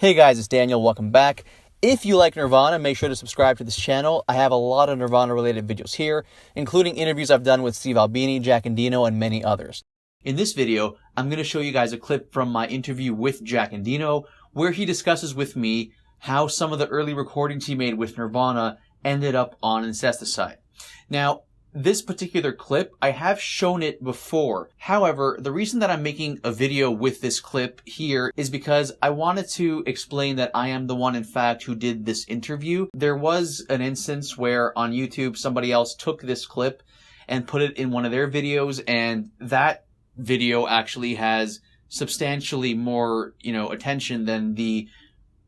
Hey guys, it's Daniel. Welcome back. If you like Nirvana, make sure to subscribe to this channel. I have a lot of Nirvana-related videos here, including interviews I've done with Steve Albini, Jack Endino, and many others. In this video, I'm going to show you guys a clip from my interview with Jack Endino, where he discusses with me how some of the early recordings he made with Nirvana ended up on INCESTICIDE. Now, this particular clip, I have shown it before. However, the reason that I'm making a video with this clip here is because I wanted to explain that I am the one, in fact, who did this interview. There was an instance where on YouTube, somebody else took this clip and put it in one of their videos, and that video actually has substantially more, attention than the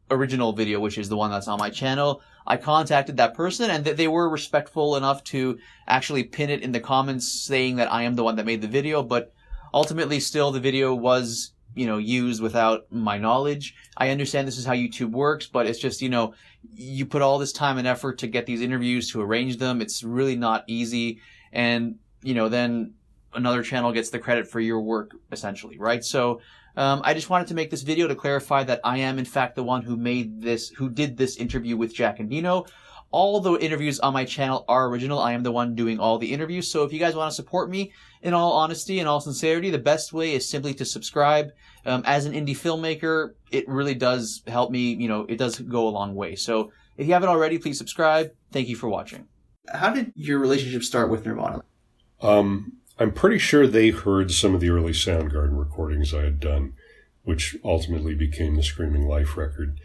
original video, which is the one that's on my channel. I contacted that person and they were respectful enough to actually pin it in the comments saying that I am the one that made the video, but ultimately still the video was, used without my knowledge. I understand this is how YouTube works, but it's just, you put all this time and effort to get these interviews, to arrange them. It's really not easy. And, then another channel gets the credit for your work, essentially, right? So, I just wanted to make this video to clarify that I am, in fact, the one who did this interview with Jack Endino. All the interviews on my channel are original. I am the one doing all the interviews. So if you guys want to support me, in all honesty and all sincerity, the best way is simply to subscribe. As an indie filmmaker, it really does help me. It does go a long way. So if you haven't already, please subscribe. Thank you for watching. How did your relationship start with Nirvana? I'm pretty sure they heard some of the early Soundgarden recordings I had done, which ultimately became the Screaming Life record.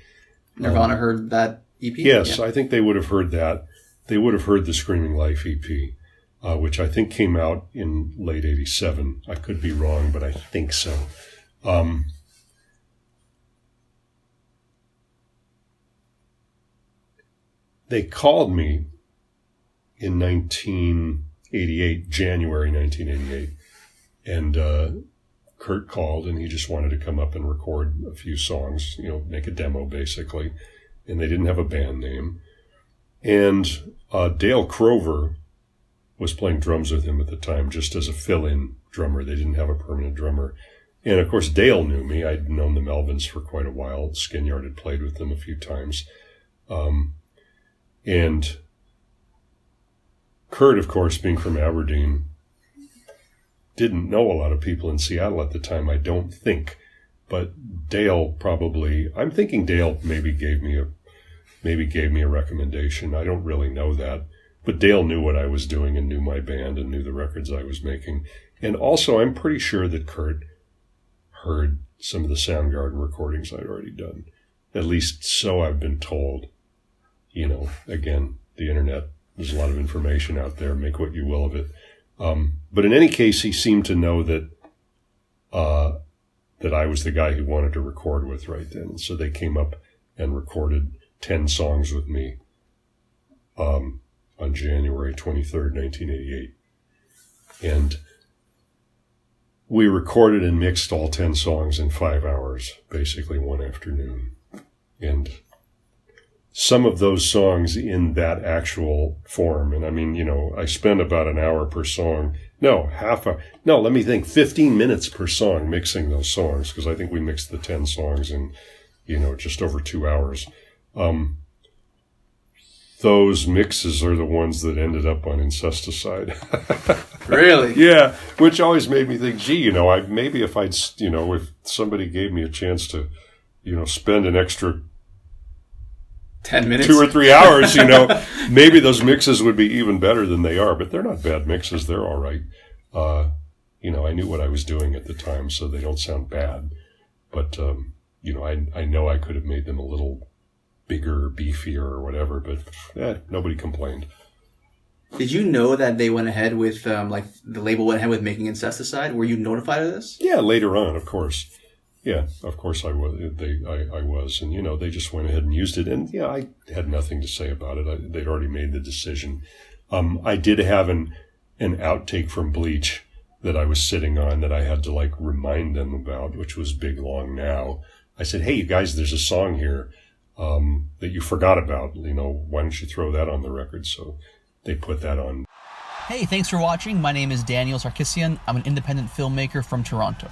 Nirvana heard that EP? Yes, yeah. I think they would have heard that. They would have heard the Screaming Life EP, which I think came out in late 87. I could be wrong, but I think so. They called me in January 1988, and Kurt called, and he just wanted to come up and record a few songs, make a demo basically, and they didn't have a band name. And Dale Crover was playing drums with him at the time, just as a fill-in drummer. They didn't have a permanent drummer. And of course, Dale knew me. I'd known the Melvins for quite a while. Skinyard had played with them a few times. And Kurt, of course, being from Aberdeen, didn't know a lot of people in Seattle at the time, I don't think. But Dale probably, I'm thinking Dale maybe gave me a recommendation. I don't really know that. But Dale knew what I was doing and knew my band and knew the records I was making. And also, I'm pretty sure that Kurt heard some of the Soundgarden recordings I'd already done. At least so I've been told. Again, the internet. There's a lot of information out there. Make what you will of it. But in any case, he seemed to know that I was the guy he wanted to record with right then. And so they came up and recorded 10 songs with me on January 23rd, 1988. And we recorded and mixed all 10 songs in 5 hours, basically one afternoon. And some of those songs in that actual form. And I mean, I spent about an hour per song. No, 15 minutes per song mixing those songs, because I think we mixed the 10 songs in, just over 2 hours. Those mixes are the ones that ended up on INCESTICIDE. Really? Yeah, which always made me think, gee, if somebody gave me a chance to, spend an extra 10 minutes, 2 or 3 hours, maybe those mixes would be even better than they are, but they're not bad mixes. They're all right. I knew what I was doing at the time, so they don't sound bad. But, I know I could have made them a little bigger, beefier or whatever, but nobody complained. Did you know that they went ahead with, the label went ahead with making INCESTICIDE? Were you notified of this? Yeah, later on, of course. Yeah, of course I was. I was, and they just went ahead and used it, and I had nothing to say about it. They'd already made the decision. I did have an outtake from Bleach that I was sitting on that I had to remind them about, which was Big Long Now. I said, "Hey, you guys, there's a song here that you forgot about. Why don't you throw that on the record?" So they put that on. Hey, thanks for watching. My name is Daniel Sarkisian. I'm an independent filmmaker from Toronto.